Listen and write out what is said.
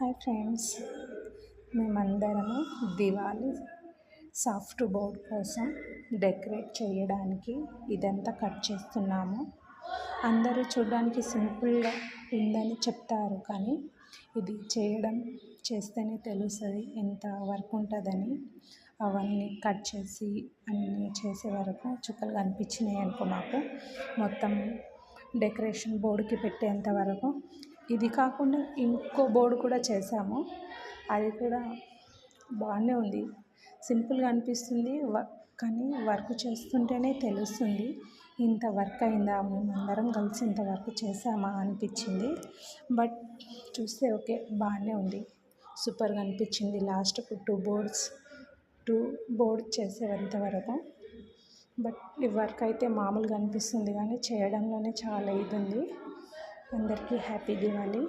Hi friends, మేమందరము Diwali soft board కోసం decorate చేయడానికి ఇదంతా కట్ చేస్తున్నాము. అందరూ చూడడానికి సింపుల్గా ఉందని చెప్తారు, కానీ ఇది చేస్తేనే తెలుస్తుంది ఎంత వర్క్ ఉంటుందని. అవన్నీ కట్ చేసి అన్నీ చేసే వరకు చుక్కలు కనిపించినాయి అనుకో మాకు మొత్తం డెకరేషన్ బోర్డుకి పెట్టేంత వరకు. ఇది కాకుండా ఇంకో బోర్డు కూడా చేసాము, అది కూడా బాగానే ఉంది. సింపుల్గా అనిపిస్తుంది, కానీ వర్క్ చేస్తుంటేనే తెలుస్తుంది ఇంత వర్క్ అయిందా, మేమందరం కలిసి ఇంత వర్క్ చేసామా అనిపించింది. బట్ చూస్తే ఓకే, బాగానే ఉంది, సూపర్గా అనిపించింది. లాస్ట్కు టూ బోర్డ్ చేసేంత వరకు. బట్ ఈ వర్క్ అయితే మామూలుగా అనిపిస్తుంది, కానీ చేయడంలోనే చాలా ఇది ఉంది. అందరికీ హ్యాపీ దివాళీ.